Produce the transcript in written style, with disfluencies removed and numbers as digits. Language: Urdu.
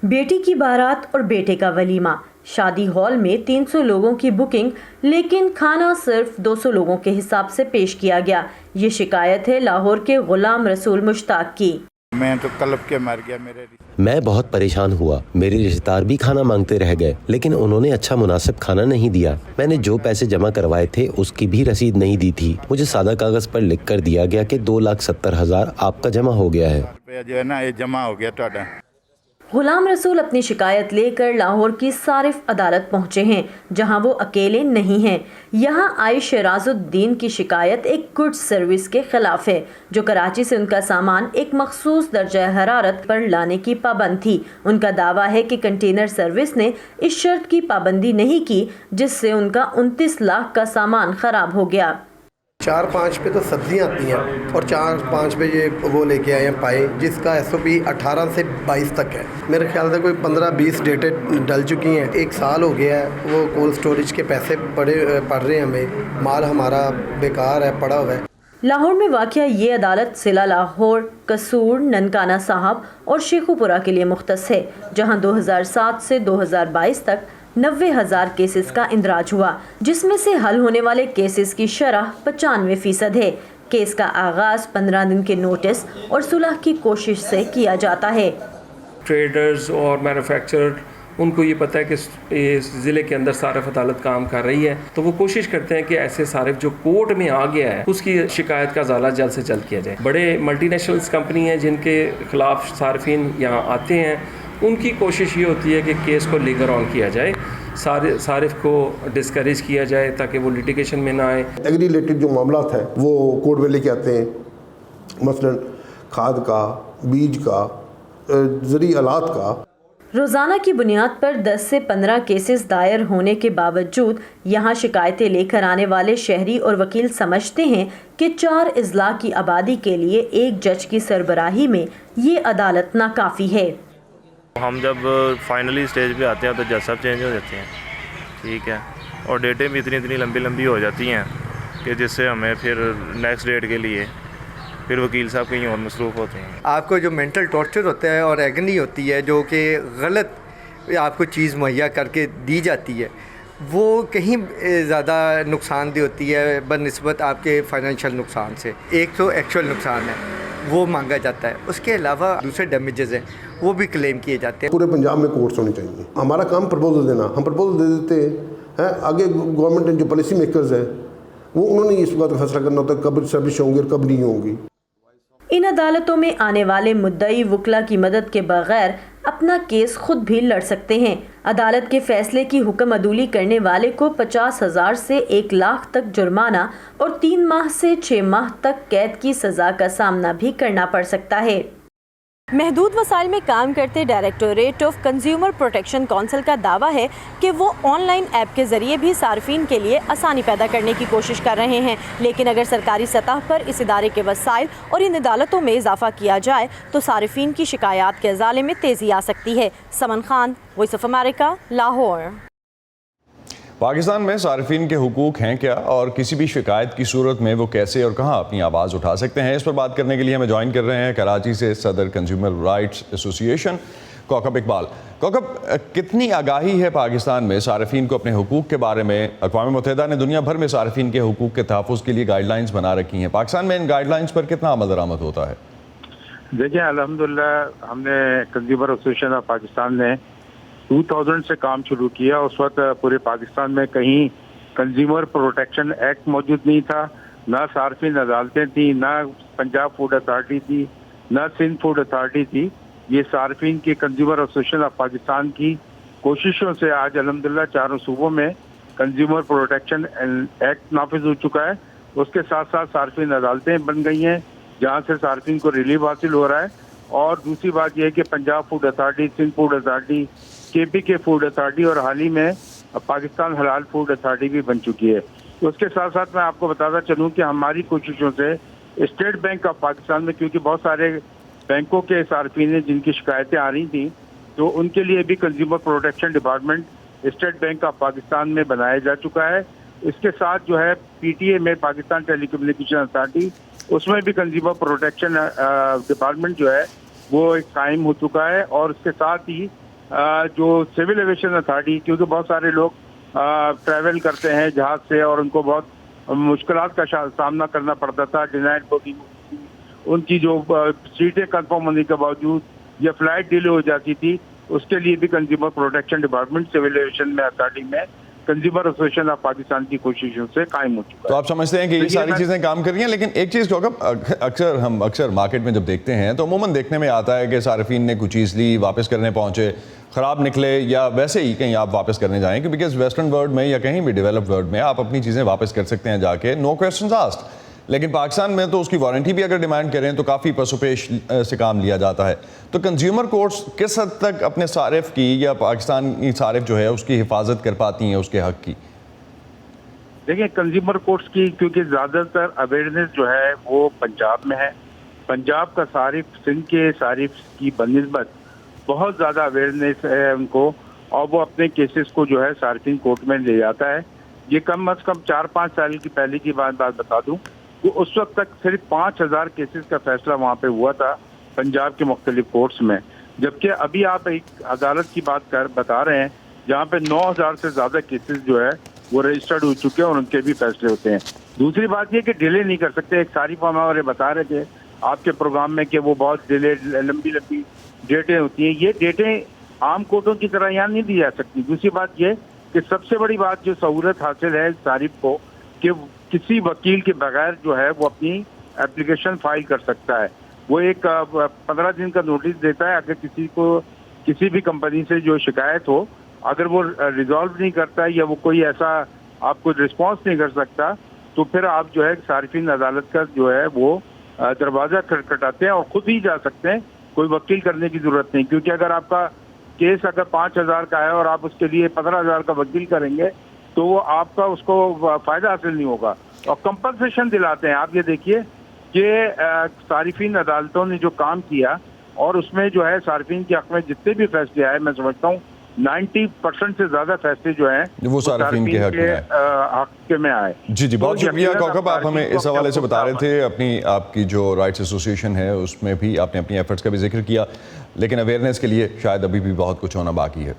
بیٹی کی بارات اور بیٹے کا ولیمہ، شادی ہال میں 300 لوگوں کی بکنگ، لیکن کھانا صرف 200 لوگوں کے حساب سے پیش کیا گیا۔ یہ شکایت ہے لاہور کے غلام رسول مشتاق کی۔ میں تو کلپ کے مر گیا۔ میں بہت پریشان ہوا، میرے رشتہ دار بھی کھانا مانگتے رہ گئے، لیکن انہوں نے اچھا مناسب کھانا نہیں دیا۔ میں نے جو پیسے جمع کروائے تھے اس کی بھی رسید نہیں دی تھی۔ مجھے سادہ کاغذ پر لکھ کر دیا گیا کہ 2,70,000 آپ کا جمع ہو گیا ہے۔ جو ہے نا یہ جمع ہو گیا تہاڈا۔ غلام رسول اپنی شکایت لے کر لاہور کی صارف عدالت پہنچے ہیں، جہاں وہ اکیلے نہیں ہیں۔ یہاں آئی شیراز الدین کی شکایت ایک گڈ سروس کے خلاف ہے، جو کراچی سے ان کا سامان ایک مخصوص درجہ حرارت پر لانے کی پابند تھی۔ ان کا دعویٰ ہے کہ کنٹینر سروس نے اس شرط کی پابندی نہیں کی، جس سے ان کا 29 لاکھ کا سامان خراب ہو گیا۔ 4-5 پہ تو سبزیاں آتی ہیں اور 4-5 پہ یہ وہ لے کے آئے ہیں پائے، جس کا SOP 18 سے 22 تک ہے۔ میرے خیال سے کوئی 15-20 ڈیٹیں ڈل چکی ہیں۔ 1 سال ہو گیا ہے، وہ کولڈ سٹوریج کے پیسے پڑ رہے ہیں ہمیں، مال ہمارا بیکار ہے، پڑا ہوا ہے۔ لاہور میں واقع یہ عدالت ضلع لاہور، قصور، ننکانہ صاحب اور شیخو پورہ کے لیے مختص ہے، جہاں 2007 سے 2022 تک 90,000 کیسز کا اندراج ہوا، جس میں سے حل ہونے والے کیسز کی شرح 95% ہے۔ کیس کا آغاز 15 دن کے نوٹس اور صلح کی کوشش سے کیا جاتا ہے۔ ٹریڈرز اور مینوفیکچرر ان کو یہ پتہ ہے کہ اس ضلع کے اندر صارف عدالت کام کر رہی ہے، تو وہ کوشش کرتے ہیں کہ ایسے صارف جو کورٹ میں آ گیا ہے اس کی شکایت کا ازالہ جلد سے جلد کیا جائے۔ بڑے ملٹی نیشنلز کمپنی ہیں جن کے خلاف صارفین یہاں آتے ہیں، ان کی کوشش یہ ہوتی ہے کہ کیس کو لیگر آن کیا جائے، صارف کو ڈسکریج کیا جائے تاکہ وہ لیٹیگیشن میں نہ آئے۔ ایگری ریلیٹڈ جو معاملات ہیں وہ کورٹ میں لے کے آتے ہیں، مثلا کھاد کا، بیج کا، زرعی آلات کا۔ روزانہ کی بنیاد پر 10 سے 15 کیسز دائر ہونے کے باوجود یہاں شکایتیں لے کر آنے والے شہری اور وکیل سمجھتے ہیں کہ 4 اضلاع کی آبادی کے لیے ایک جج کی سربراہی میں یہ عدالت ناکافی ہے۔ ہم جب فائنلی اسٹیج پہ آتے ہیں تو جج صاحب چینج ہو جاتے ہیں، ٹھیک ہے، اور ڈیٹیں بھی اتنی لمبی ہو جاتی ہیں کہ جس سے ہمیں پھر نیکسٹ ڈیٹ کے لیے پھر وکیل صاحب کہیں اور مصروف ہوتے ہیں۔ آپ کو جو مینٹل ٹارچر ہوتا ہے اور ایگنی ہوتی ہے جو کہ غلط آپ کو چیز مہیا کر کے دی جاتی ہے، وہ کہیں زیادہ نقصان دہ ہوتی ہے بنسبت آپ کے فائنینشیل نقصان سے۔ ایک تو ایکچوئل نقصان ہے وہ مانگا جاتا ہے، اس کے علاوہ دوسرے ڈیمیجز ہیں وہ بھی کلیم کیے جاتے ہیں۔ پورے پنجاب میں کورٹس ہونی چاہیے۔ ہمارا کام پرپوزل دینا، ہم پرپوزل دے دیتے ہیں، آگے گورنمنٹ جو پالیسی میکرز ہیں وہ انہوں نے اس بات کا فیصلہ کرنا ہوتا ہے کب اسٹیبلش ہوں گی اور کب نہیں ہوں گی۔ ان عدالتوں میں آنے والے مدعی وکلا کی مدد کے بغیر اپنا کیس خود بھی لڑ سکتے ہیں۔ عدالت کے فیصلے کی حکم عدولی کرنے والے کو 50,000 سے 1 لاکھ تک جرمانہ اور 3 ماہ سے 6 ماہ تک قید کی سزا کا سامنا بھی کرنا پڑ سکتا ہے۔ محدود وسائل میں کام کرتے directorate of consumer protection council کا دعویٰ ہے کہ وہ آن لائن ایپ کے ذریعے بھی صارفین کے لیے آسانی پیدا کرنے کی کوشش کر رہے ہیں، لیکن اگر سرکاری سطح پر اس ادارے کے وسائل اور ان عدالتوں میں اضافہ کیا جائے تو صارفین کی شکایات کے ازالے میں تیزی آ سکتی ہے۔ Saman Khan, voice of America, Lahore. Pakistan میں صارفین کے حقوق ہیں کیا، اور کسی بھی شکایت کی صورت میں وہ کیسے اور کہاں اپنی آواز اٹھا سکتے ہیں؟ اس پر بات کرنے کے لیے ہمیں جوائن کر رہے ہیں کراچی سے صدر کنزیومر رائٹس ایسوسی ایشن کوکب اقبال۔ کوکب، کتنی آگاہی ہے پاکستان میں صارفین کو اپنے حقوق کے بارے میں؟ اقوام متحدہ نے دنیا بھر میں صارفین کے حقوق کے تحفظ کے لیے گائیڈ لائنز بنا رکھی ہیں، پاکستان میں ان گائیڈ لائنز پر کتنا عمل درآمد ہوتا ہے؟ دیکھیں، الحمدللہ ہم نے کنزیومر ایسوسیشن آف پاکستان نے 2000 سے کام شروع کیا۔ اس وقت پورے پاکستان میں کہیں کنزیومر پروٹیکشن ایکٹ موجود نہیں تھا، نہ صارفین عدالتیں تھیں، نہ پنجاب فوڈ اتھارٹی تھی، نہ سندھ فوڈ اتھارٹی تھی۔ یہ صارفین کی کنزیومر ایسوسیشن آف پاکستان کی کوششوں سے آج الحمدللہ 4 صوبوں میں کنزیومر پروٹیکشن ایکٹ نافذ ہو چکا ہے۔ اس کے ساتھ ساتھ صارفین عدالتیں بن گئی ہیں جہاں سے صارفین کو ریلیف حاصل ہو رہا ہے۔ اور دوسری بات یہ ہے کہ Punjab food authority, Sindh food authority, KPK food authority اور حال ہی میں پاکستان حلال فوڈ اتھارٹی بھی بن چکی ہے۔ اس کے ساتھ ساتھ میں آپ کو بتاتا چلوں کہ ہماری کوششوں سے اسٹیٹ بینک آف پاکستان میں، کیونکہ بہت سارے بینکوں کے صارفین ہیں جن کی شکایتیں آ رہی تھیں، تو ان کے لیے بھی consumer protection department state bank of Pakistan میں بنایا جا چکا ہے۔ اس کے ساتھ جو ہے PTA میں پاکستان ٹیلی کمیونیکیشن اتھارٹی، اس میں بھی کنزیومر پروٹیکشن ڈپارٹمنٹ جو ہے وہ قائم ہو چکا ہے، اور اس کے ساتھ ہی جو سول ایویشن اتھارٹی، کیونکہ بہت سارے لوگ ٹریول کرتے ہیں جہاز سے اور ان کو بہت مشکلات کا سامنا کرنا پڑتا تھا، ڈینائڈ بکنگ، ان کی جو سیٹیں کنفرم ہونے کے باوجود یا فلائٹ ڈیلے ہو جاتی تھی، اس کے لیے بھی consumer protection department civil aviation میں اتھارٹی میں کنزیومر ایسوسیشن آف پاکستان کی کوششوں سے قائم ہو چکا ہے۔ تو آپ سمجھتے ہیں کہ یہ ساری چیزیں کام کر رہی ہیں، لیکن ایک چیز کو اکثر مارکیٹ میں جب دیکھتے ہیں تو عموماً دیکھنے میں آتا ہے کہ صارفین نے کوئی چیز لی، واپس کرنے پہنچے، خراب نکلے، یا ویسے ہی کہیں آپ واپس کرنے جائیں، کہ بیکاز ویسٹرن ورلڈ میں یا کہیں بھی ڈیولپڈ ورلڈ میں آپ اپنی چیزیں واپس کر سکتے ہیں جا کے، نو کویسچنز آسکڈ، لیکن پاکستان میں تو اس کی وارنٹی بھی اگر ڈیمانڈ کریں تو کافی پس و پیش سے کام لیا جاتا ہے۔ تو کنزیومر کورٹس کس حد تک اپنے صارف کی یا پاکستانی صارف جو ہے اس کی حفاظت کر پاتی ہیں، اس کے حق کی؟ دیکھیں، کنزیومر کورٹس کی کیونکہ زیادہ تر اویئرنیس جو ہے وہ پنجاب میں ہے، پنجاب کا صارف سندھ کے صارف کی بنسبت بہت زیادہ اویئرنیس ہے ان کو، اور وہ اپنے کیسز کو جو ہے صارفین کورٹ میں لے جاتا ہے۔ یہ کم از کم 4-5 سال کی پہلے کی بات بتا دوں کہ اس وقت تک صرف 5000 کیسز کا فیصلہ وہاں پہ ہوا تھا پنجاب کے مختلف کورٹس میں، جبکہ ابھی آپ ایک عدالت کی بات بتا رہے ہیں جہاں پہ 9000 سے زیادہ کیسز جو ہے وہ رجسٹرڈ ہو چکے ہیں اور ان کے بھی فیصلے ہوتے ہیں۔ دوسری بات یہ کہ ڈیلے نہیں کر سکتے، ایک صارف ہمارے بتا رہے تھے آپ کے پروگرام میں کہ وہ بہت ڈیلے، لمبی ڈیٹیں ہوتی ہیں، یہ ڈیٹیں عام کورٹوں کی طرح یہاں نہیں دی جا سکتی۔ دوسری بات یہ کہ سب سے بڑی بات جو سہولت حاصل ہے صارف کو کہ کسی وکیل کے بغیر جو ہے وہ اپنی اپلیکیشن فائل کر سکتا ہے، وہ ایک 15 دن کا نوٹس دیتا ہے، اگر کسی کو کسی بھی کمپنی سے جو شکایت ہو اگر وہ ریزالو نہیں کرتا ہے یا وہ کوئی ایسا آپ کو رسپانس نہیں کر سکتا تو پھر آپ جو ہے صارفین عدالت کا جو ہے وہ دروازہ کھٹکھٹاتے ہیں اور خود ہی جا سکتے ہیں، کوئی وکیل کرنے کی ضرورت نہیں، کیونکہ اگر آپ کا کیس اگر 5000 کا ہے اور آپ اس کے لیے 15000 کا وکیل کریں گے تو وہ آپ کا اس کو فائدہ حاصل نہیں ہوگا، اور کمپنسیشن دلاتے ہیں۔ آپ یہ دیکھیے کہ صارفین عدالتوں نے جو کام کیا اور اس میں جو ہے صارفین کے حق میں جتنے بھی فیصلے آئے، میں سمجھتا ہوں 90% سے زیادہ فیصلے جو ہیں وہ صارفین کے حق میں آئے۔ جی بہت شکریہ کوکب، آپ ہمیں اس حوالے سے بتا رہے تھے آپ کی جو رائٹس ایسوسیشن ہے اس میں بھی آپ نے اپنی ایفرٹس کا بھی ذکر کیا، لیکن اویئرنیس کے لیے شاید ابھی بھی بہت کچھ ہونا باقی ہے۔